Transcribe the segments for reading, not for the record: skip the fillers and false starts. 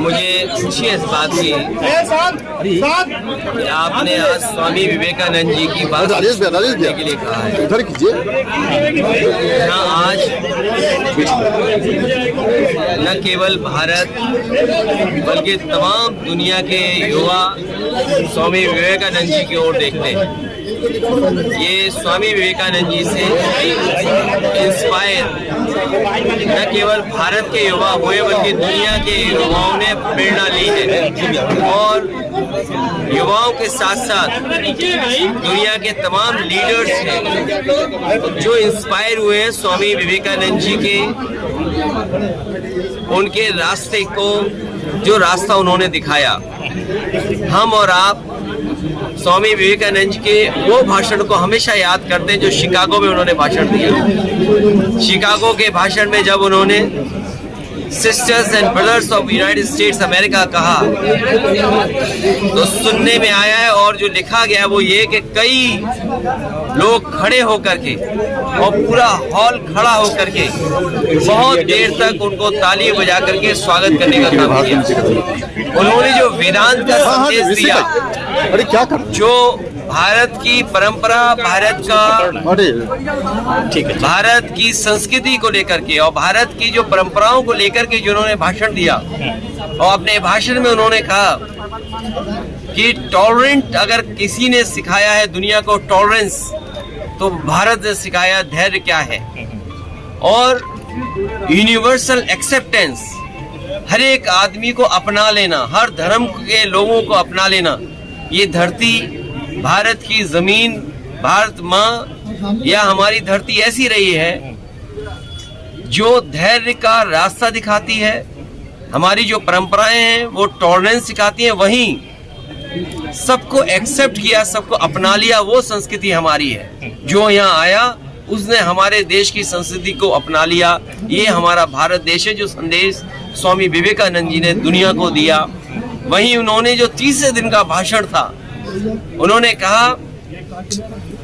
मुझे खुशी है इस बात की कि आपने आज स्वामी विवेकानंद जी की बात करने के लिए कहा है। यहाँ आज न केवल भारत बल्कि तमाम दुनिया के युवा स्वामी विवेकानंद जी की ओर देखते हैं। ये स्वामी विवेकानंद जी से इंस्पायर न केवल भारत के युवा हुए बल्कि दुनिया के युवाओं ने प्रेरणा ली है और युवाओं के साथ साथ दुनिया के तमाम लीडर्स हैं जो इंस्पायर हुए हैं स्वामी विवेकानंद जी के उनके रास्ते को, जो रास्ता उन्होंने दिखाया। हम और आप स्वामी विवेकानंद के वो भाषण को हमेशा याद करते हैं जो शिकागो में उन्होंने भाषण दिया। शिकागो के भाषण में जब उन्होंने sisters and brothers of United states America कहा तो सुनने में आया है और जो लिखा गया है वो ये कि कई लोग खड़े होकर के और पूरा हॉल खड़ा होकर के बहुत देर तक उनको ताली बजा करके स्वागत करने का काम किया। उन्होंने जो वेदांत का संदेश दिया, जो भारत की परंपरा, भारत की संस्कृति को लेकर के और भारत की जो परंपराओं को लेकर के जो उन्होंने भाषण दिया और अपने भाषण में उन्होंने कहा कि टॉलरेंट अगर किसी ने सिखाया है दुनिया को टॉलरेंस, तो भारत ने सिखाया धैर्य क्या है। और यूनिवर्सल एक्सेप्टेंस, हर एक आदमी को अपना लेना, हर धर्म के लोगों को अपना लेना। ये धरती, भारत की जमीन, भारत माँ या हमारी धरती ऐसी रही है जो धैर्य का रास्ता दिखाती है। हमारी जो परंपराएं हैं वो टॉलरेंस सिखाती हैं, वहीं सबको एक्सेप्ट किया, सबको अपना लिया, वो संस्कृति हमारी है। जो यहाँ आया उसने हमारे देश की संस्कृति को अपना लिया। ये हमारा भारत देश है जो संदेश स्वामी विवेकानंद जी ने दुनिया को दिया। वहीं उन्होंने जो तीसरे दिन का भाषण था, उन्होंने कहा,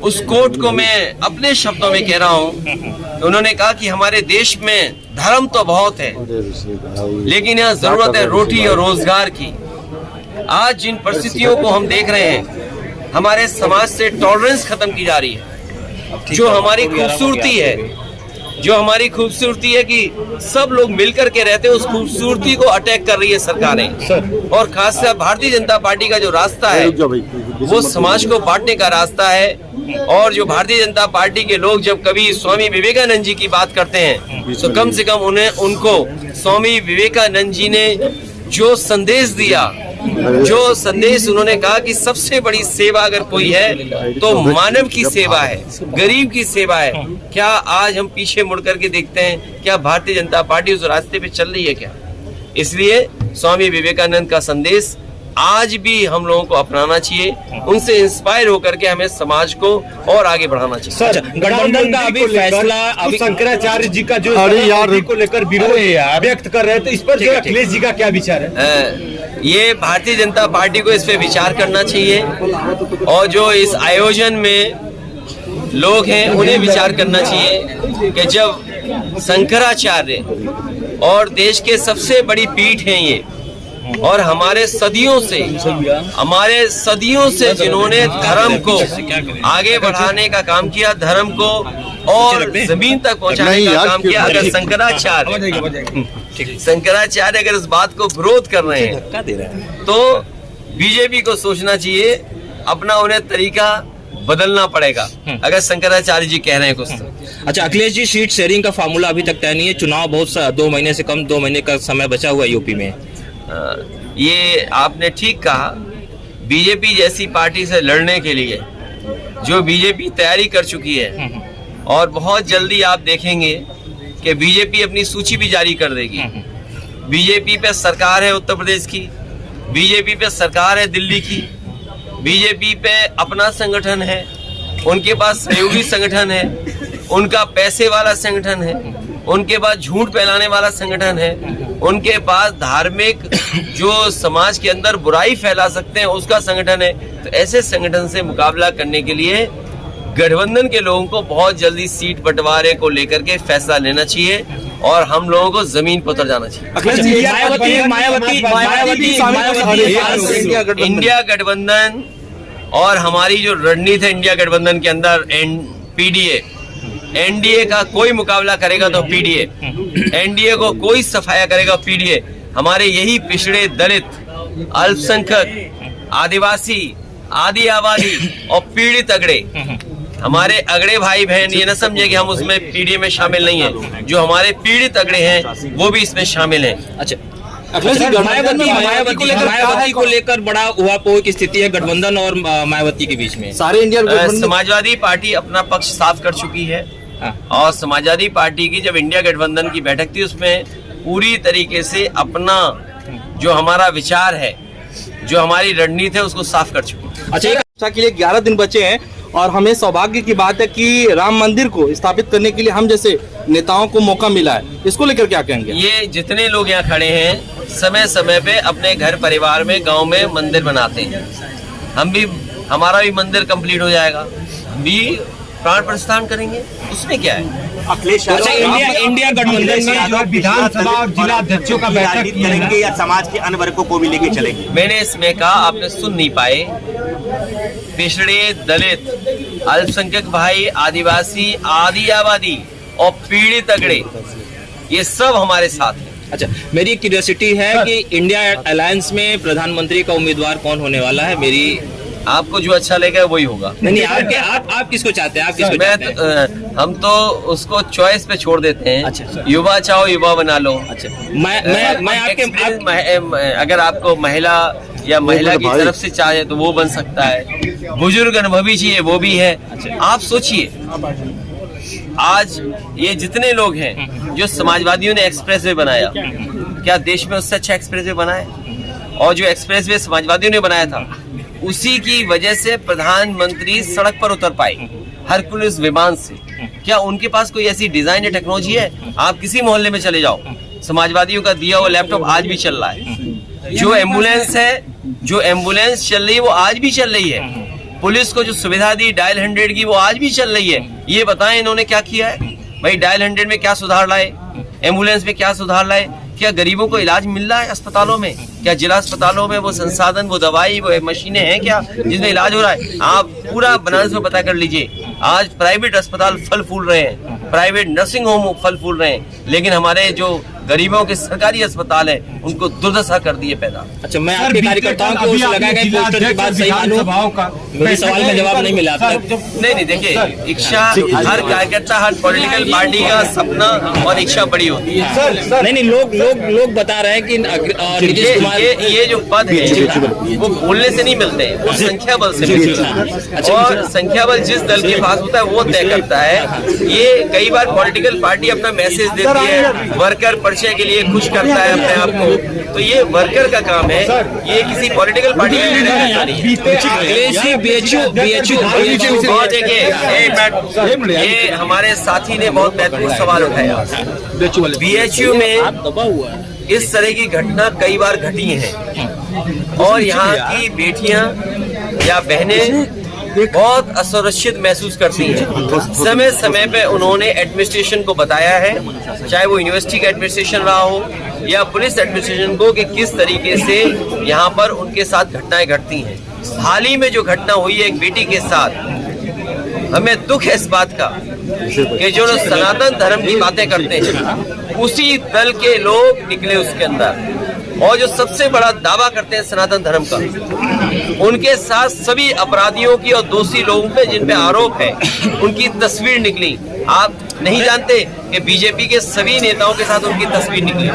उस कोट को मैं अपने शब्दों में कह रहा हूं, उन्होंने कहा कि हमारे देश में धर्म तो बहुत है लेकिन यहाँ जरूरत है रोटी और रोजगार की। आज जिन परिस्थितियों को हम देख रहे हैं, हमारे समाज से टॉलरेंस खत्म की जा रही है। जो हमारी खूबसूरती है, जो हमारी खूबसूरती है कि सब लोग मिलकर के रहते हैं, उस खूबसूरती को अटैक कर रही है सरकारें। और खासकर भारतीय जनता पार्टी का जो रास्ता है वो समाज को बांटने का रास्ता है। और जो भारतीय जनता पार्टी के लोग जब कभी स्वामी विवेकानंद जी की बात करते हैं तो कम से कम उनको स्वामी विवेकानंद जी ने जो संदेश दिया, जो संदेश उन्होंने कहा कि सबसे बड़ी सेवा अगर कोई है तो मानव की सेवा है, गरीब की सेवा है। क्या आज हम पीछे मुड़ करके देखते हैं, क्या भारतीय जनता पार्टी उस रास्ते पे चल रही है क्या? इसलिए स्वामी विवेकानंद का संदेश आज भी हम लोगों को अपनाना चाहिए, उनसे इंस्पायर होकर के हमें समाज को और आगे बढ़ाना चाहिए। गठबंधन का अभी फैसला, अभी शंकराचार्य जी का जो को लेकर विरोध व्यक्त कर रहे हैं, तो इस पर अखिलेश जी का क्या विचार है? ये भारतीय जनता पार्टी को इस पे विचार करना चाहिए और जो इस आयोजन में लोग हैं उन्हें विचार करना चाहिए कि जब शंकराचार्य और देश के सबसे बड़ी पीठ हैं ये, और हमारे सदियों से जिन्होंने धर्म को आगे बढ़ाने का काम किया, धर्म को और जमीन तक पहुंचाने का काम किया, अगर शंकराचार्य अगर इस बात को विरोध कर रहे हैं तो बीजेपी को सोचना चाहिए, अपना उन्हें तरीका बदलना पड़ेगा अगर शंकराचार्य जी कह रहे हैं कुछ तो। अच्छा, अखिलेश जी, सीट शेयरिंग का फार्मूला अभी तक तय नहीं है, चुनाव बहुत 2 महीने से कम 2 महीने का समय बचा हुआ है यूपी में। ये आपने ठीक कहा, बीजेपी जैसी पार्टी से लड़ने के लिए जो बीजेपी तैयारी कर चुकी है और बहुत जल्दी आप देखेंगे कि बीजेपी अपनी सूची भी जारी कर देगी। बीजेपी पे सरकार है उत्तर प्रदेश की, बीजेपी पे सरकार है दिल्ली की, बीजेपी पे अपना संगठन है, उनके पास सहयोगी संगठन है, उनका पैसे वाला संगठन है, उनके पास झूठ फैलाने वाला संगठन है, उनके पास धार्मिक जो समाज के अंदर बुराई फैला सकते हैं उसका संगठन है। तो ऐसे संगठन से मुकाबला करने के लिए गठबंधन के लोगों को बहुत जल्दी सीट बंटवारे को लेकर के फैसला लेना चाहिए और हम लोगों को जमीन पर उतर जाना चाहिए। इंडिया गठबंधन और हमारी जो रणनीति है इंडिया गठबंधन के अंदर पीडीए, एनडीए का कोई मुकाबला करेगा तो पीडीए, एनडीए को कोई सफाया करेगा पीडीए। हमारे यही पिछड़े, दलित, अल्पसंख्यक, आदिवासी, आदि आबादी और पीड़ित अगड़े, हमारे अगड़े भाई बहन ये न समझे कि हम उसमें पीडीए में शामिल नहीं है। जो हमारे पीड़ित अगड़े हैं वो भी इसमें शामिल हैं। अच्छा, मायावती को लेकर बड़ा उहापोह की स्थिति है गठबंधन और मायावती के बीच में। सारे इंडिया समाजवादी पार्टी अपना पक्ष साफ कर चुकी है और समाजवादी पार्टी की जब इंडिया गठबंधन की बैठक थी उसमें पूरी तरीके से अपना जो हमारा विचार है, जो हमारी रणनीति है उसको साफ कर चुकी है। अच्छा, के लिए 11 दिन बचे हैं और हमें सौभाग्य की बात है कि राम मंदिर को स्थापित करने के लिए हम जैसे नेताओं को मौका मिला है। इसको लेकर क्या कहेंगे? ये जितने लोग यहाँ खड़े हैं समय समय पे अपने घर परिवार में, गांव में मंदिर बनाते हैं। हम भी, हमारा भी मंदिर कंप्लीट हो जाएगा, हम भी प्राण प्रस्थान करेंगे, उसमें क्या है। अखिलेश इंडिया गठबंधन में विधानसभा और जिला अध्यक्षों का बैठक करेंगे या समाज के अन्य वर्गों को भी लेके चलेंगे? मैंने इसमें कहा, आपने सुन नहीं पाए। पिछड़े, दलित, अल्पसंख्यक भाई, आदिवासी, आदि आबादी और पीड़ित अगड़े, ये सब हमारे साथ हैं। अच्छा, मेरी क्यूरियोसिटी है कि इंडिया अलायंस में प्रधानमंत्री का उम्मीदवार कौन होने वाला है? मेरी आपको जो अच्छा लगेगा वही होगा। नहीं, आप किसको चाहते हैं? आप किसको चाहते हैं? हम तो उसको चॉइस पे छोड़ देते हैं। अच्छा। युवा चाहो युवा बना लो। अच्छा, मैं अगर आपको महिला या महिला की तरफ से चाहे तो वो बन सकता है, बुजुर्ग अनुभवी चाहिए वो भी है। आप सोचिए, आज ये जितने लोग हैं जो समाजवादियों ने एक्सप्रेसवे बनाया, क्या देश में उससे अच्छा एक्सप्रेसवे बना है? और जो एक्सप्रेसवे समाजवादियों ने बनाया था उसी की वजह से प्रधानमंत्री सड़क पर उतर पाए हरकुलिस विमान से। क्या उनके पास कोई ऐसी डिजाइन या टेक्नोलॉजी है? आप किसी मोहल्ले में चले जाओ, समाजवादियों का दिया हुआ लैपटॉप आज भी चल रहा है। जो एम्बुलेंस है, जो एम्बुलेंस चल रही है वो आज भी चल रही है। पुलिस को जो सुविधा दी डायल 100 की वो आज भी चल रही है। ये बताएं इन्होंने क्या किया है भाई? डायल 100 में क्या सुधार लाए? एम्बुलेंस में क्या सुधार लाए? क्या गरीबों को इलाज मिल रहा है अस्पतालों में? क्या जिला अस्पतालों में वो संसाधन, वो दवाई, वो मशीनें हैं क्या जिसमें इलाज हो रहा है? आप पूरा बनारस में पता कर लीजिए, आज प्राइवेट अस्पताल फल फूल रहे हैं, प्राइवेट नर्सिंग होम फल फूल रहे हैं, लेकिन हमारे जो गरीबों के सरकारी अस्पताल है उनको दुर्दशा कर दिए पैदा। अच्छा, मैं आपके कार्यकर्ताओं को लगा कि पोस्टर की बात सही मानूं, मेरे सवाल का जवाब नहीं मिला। नहीं, देखिए, इच्छा हर कार्यकर्ता, हर पॉलिटिकल पार्टी का सपना और इच्छा बड़ी होती है। नहीं, लोग बता रहे हैं कि नीतीश कुमार, ये जो पद है वो बोलने से नहीं मिलते, वो संख्या बल से मिलते हैं। और संख्या बल जिस दल के पास होता है वो तय करता है। ये कई बार पॉलिटिकल पार्टी अपना मैसेज देती है, वर्कर परिचय के लिए खुश करता है अपने आप को, तो ये वर्कर का काम है, ये किसी पॉलिटिकल पार्टी का नहीं है। ये हमारे साथी ने बहुत बेहतरीन सवाल उठाया। बीएचयू में इस तरह की घटना कई बार घटी है और यहाँ की बेटियां या बहनें बहुत असुरक्षित महसूस करती हैं। समय समय पे उन्होंने एडमिनिस्ट्रेशन को बताया है, चाहे वो यूनिवर्सिटी का एडमिनिस्ट्रेशन रहा हो या पुलिस एडमिनिस्ट्रेशन को, कि किस तरीके से यहाँ पर उनके साथ घटनाएं घटती हैं। हाल ही में जो घटना हुई है एक बेटी के साथ, हमें दुख है इस बात का कि जो लोग सनातन धर्म की बातें करते हैं उसी दल के लोग निकले उसके अंदर, और जो सबसे बड़ा दावा करते हैं सनातन धर्म का, उनके साथ सभी अपराधियों की और दोषी लोगों पे जिन पे आरोप है उनकी तस्वीर निकली। आप नहीं जानते कि बीजेपी के सभी नेताओं के साथ उनकी तस्वीर निकली।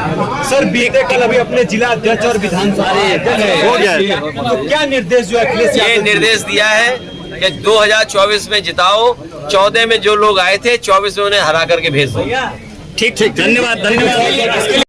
सर, बीते कल अभी अपने जिला अध्यक्ष और विधानसभा हो गया, तो क्या निर्देश जो अखिलेश, ये निर्देश दिया है कि 2024 में जिताओ, 14 में जो लोग आए थे 24 में उन्हें हरा करके भेज दो। ठीक, धन्यवाद।